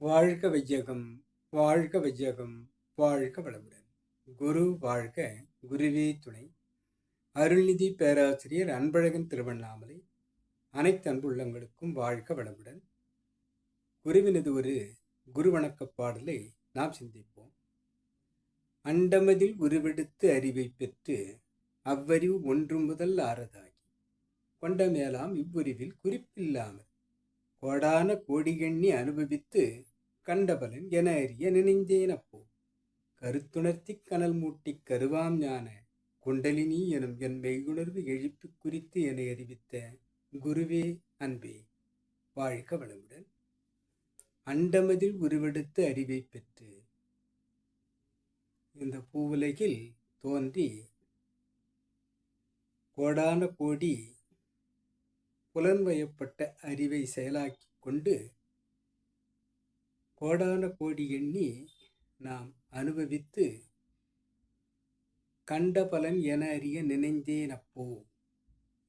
வாழ்க வையகம், வாழ்க வையகம், வாழ்க வளமுடன். குரு வாழ்க, குருவே துணை. அருள்நிதி பேராசிரியர் அன்பழகன் திருவண்ணாமலை. அனைத்து அன்புள்ளங்களுக்கும் வாழ்க வளமுடன். குருவினது ஒரு குரு வணக்கப் பாடலை நாம் சிந்திப்போம். அண்டமதில் உருவெடுத்து அறிவை பெற்று அவ்வறிவு ஒன்று முதல் ஆறதாகி கொண்ட மேலாம் இவ்வுருவில் குறிப்பில்லாமல் கோடான கோடிகண்ணி அனுபவித்து கண்டபலன் என அறிய நினைந்தேனப்போ கருத்துணர்த்தி கனல் மூட்டி கருவாம் ஞான குண்டலினி எனும் என் மெய்யுணர்வு எழுப்பி குறித்து என அறிவித்த குருவே அன்பே, வாழ்க வளமுடன். அண்டமதில் உருவெடுத்து அறிவை பெற்று இந்த பூவுலகில் தோன்றி கோடான கோடி புலன்வயப்பட்ட அறிவை செயலாக்கி கொண்டு கோடான கோடி எண்ணி நாம் அனுபவித்து கண்ட பலன் என அறிய நினைந்தேன் அப்போ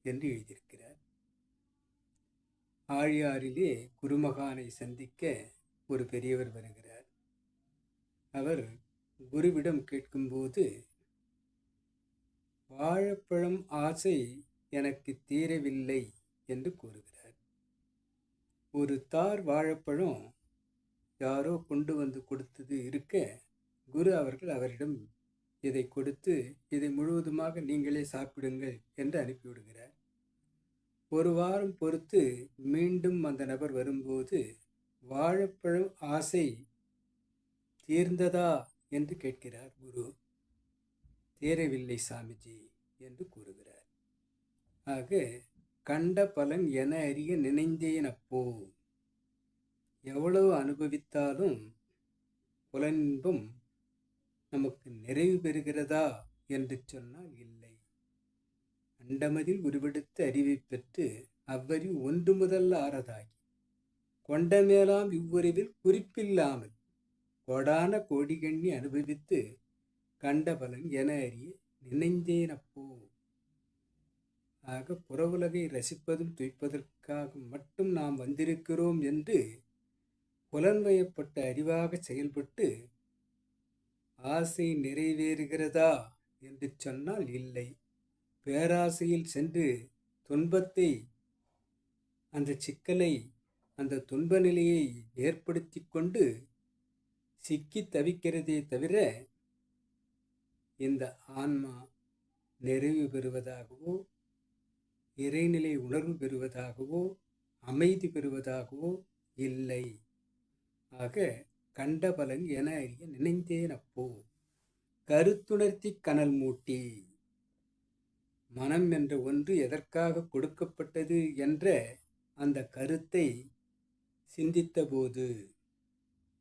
என்று எழுதியிருக்கிறார். ஆழியாறிலே குருமகானை சந்திக்க ஒரு பெரியவர் வருகிறார். அவர் குருவிடம் கேட்கும்போது, வாழைப்பழம் ஆசை எனக்கு தீரவில்லை என்று கூறுகிறார். ஒரு தார் வாழைப்பழம் யாரோ கொண்டு வந்து கொடுத்தது இருக்க, குரு அவர்கள் அவரிடம் இதை கொடுத்து இதை முழுவதுமாக நீங்களே சாப்பிடுங்கள் என்று அனுப்பிவிடுகிறார். ஒரு வாரம் பொறுத்து மீண்டும் அந்த நபர் வரும்போது, வாழைப்பழம் ஆசை தீர்ந்ததா என்று கேட்கிறார் குரு. தீரவில்லை சாமிஜி என்று கூறுகிறார். ஆக கண்ட பலன் என அறிய நினைந்தேன் அப்போ. எவ்வளவு அனுபவித்தாலும் புலனின்பம் நமக்கு நிறைவு பெறுகிறதா என்று சொன்னால் இல்லை. அண்டமதில் உருவெடுத்து அறிவை பெற்று அவ்வறிவு ஒன்று முதல் ஆறதாகி கொண்ட மேலாம் இவ்வுறவில் குறிப்பில்லாமல் கோடான கோடிகண்ணி அனுபவித்து கண்ட பலன் என அறிய நினைந்தேன் அப்போ. ஆக புறவுலகை ரசிப்பதும் துய்ப்பதற்காக மட்டும் நாம் வந்திருக்கிறோம் என்று புலன்வயப்பட்ட அறிவாக செயல்பட்டு ஆசை நிறைவேறுகிறதா என்று சொன்னால் இல்லை. பேராசையில் சென்று துன்பத்தை, அந்த சிக்கலை, அந்த துன்ப நிலையை ஏற்படுத்தி கொண்டு சிக்கி தவிக்கிறதே தவிர இந்த ஆன்மா நிறைவு பெறுவதாகவோ இறைநிலை உணர்வு பெறுவதாகவோ அமைதி பெறுவதாகவோ இல்லை. ஆக கண்ட பலன் என அறிய நினைந்தேன் அப்போ கருத்துணர்த்தி கனல் மூட்டி. மனம் என்ற ஒன்று எதற்காக கொடுக்கப்பட்டது என்ற அந்த கருத்தை சிந்தித்த போது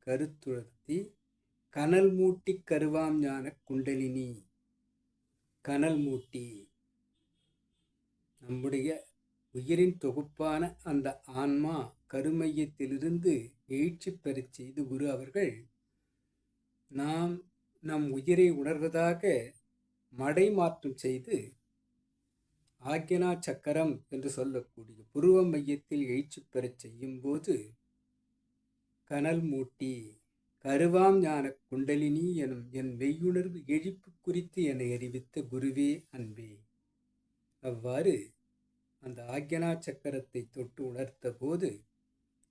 கருத்துணர்த்தி கனல் மூட்டி கருவாம் ஞான குண்டலினி. கனல் மூட்டி நம்முடைய உயிரின் தொகுப்பான அந்த ஆன்மா கருமையத்திலிருந்து எழுச்சி பெறச் செய்து குரு அவர்கள் நாம் நம் உயிரை உணர்வதாக மடை மாற்றம் செய்து ஆக்ஞனா சக்கரம் என்று சொல்லக்கூடிய புருவ மையத்தில் எழுச்சி பெறச் செய்யும் போது கனல் மூட்டி கருவாம் ஞான குண்டலினி எனும் என் மெய்யுணர்வு எழுப்பு குறித்து என்னை அறிவித்த குருவே அன்பே. அவ்வாறு அந்த ஆக்ஞனா சக்கரத்தை தொட்டு உணர்த்த போது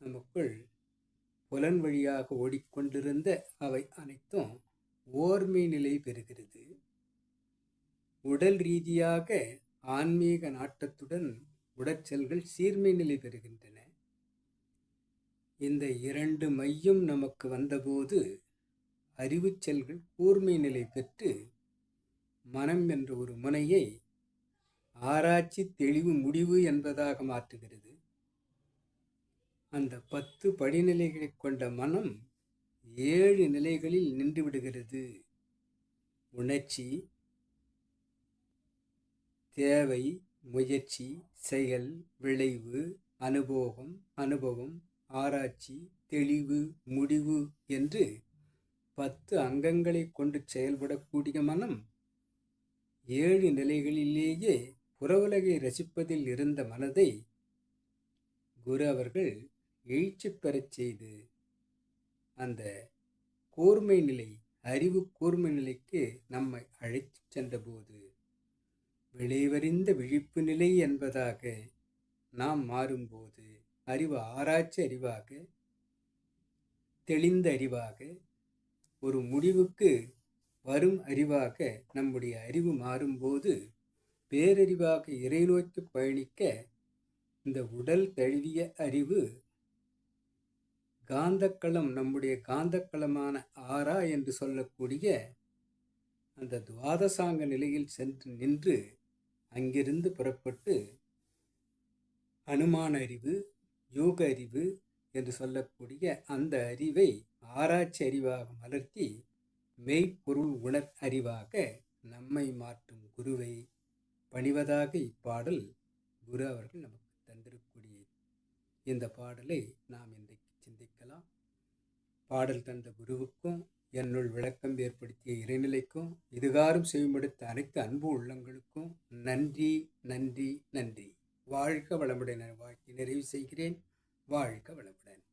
நமக்குள் புலன் வழியாக ஓடிக்கொண்டிருந்த அவை அனைத்தும் ஓர்மை நிலை பெறுகிறது. உடல் ரீதியாக ஆன்மீக நாட்டத்துடன் உடற்செல்கள் சீர்மை நிலை பெறுகின்றன. இந்த இரண்டு மையம் நமக்கு வந்தபோது அறிவு செல்கள் கூர்மை நிலை பெற்று மனம் என்ற ஒரு முனையை ஆராய்ச்சி தெளிவு முடிவு என்பதாக மாற்றுகிறது. அந்த 10 படிநிலைகளை கொண்ட மனம் 7 நிலைகளில் நின்று விடுகிறது. உணர்ச்சி, தேவை, முயற்சி, செயல், விளைவு, அனுபவம், ஆராய்ச்சி, தெளிவு, முடிவு என்று 10 அங்கங்களை கொண்டு செயல்படக்கூடிய மனம் 7 நிலைகளிலேயே புறவுலகை ரசிப்பதில் இருந்த மனதை குரு அவர்கள் எழுச்சி பெறச் செய்து அந்த கூர்மை நிலை, அறிவு கூர்மை நிலைக்கு நம்மை அழைத்து சென்றபோது விளைவறிந்த விழிப்பு நிலை என்பதாக நாம் மாறும்போது அறிவு ஆராய்ச்சி அறிவாக, தெளிந்த அறிவாக, ஒரு முடிவுக்கு வரும் அறிவாக நம்முடைய அறிவு மாறும்போது பேரறிவாக இறை நோக்கி பயணிக்க இந்த உடல் தழுவிய அறிவு காந்தக்களம், நம்முடைய காந்தக்களமான ஆரா என்று சொல்லக்கூடிய அந்த துவாதசாங்க நிலையில் சென்று நின்று அங்கிருந்து புறப்பட்டு அனுமான அறிவு, யோக அறிவு என்று சொல்லக்கூடிய அந்த அறிவை ஆராய்ச்சி அறிவாக மலர்த்தி மெய்ப்பொருள் உணர் அறிவாக நம்மை மாற்றும் குருவை பணிவதாக இப்பாடல் குரு அவர்கள் நமக்கு தந்திருக்கூடிய இந்த பாடலை நாம் இன்றைக்கு சிந்திக்கலாம். பாடல் தந்த குருவுக்கும், என்னுள் விளக்கம் ஏற்படுத்திய இறைநிலைக்கும், இதுகாரும் செவிமடுத்த அனைத்து அன்பு உள்ளங்களுக்கும் நன்றி, நன்றி, நன்றி. வாழ்க வளமுடன் வாழ்க்கை நிறைவு செய்கிறேன். வாழ்க வளமுடன்.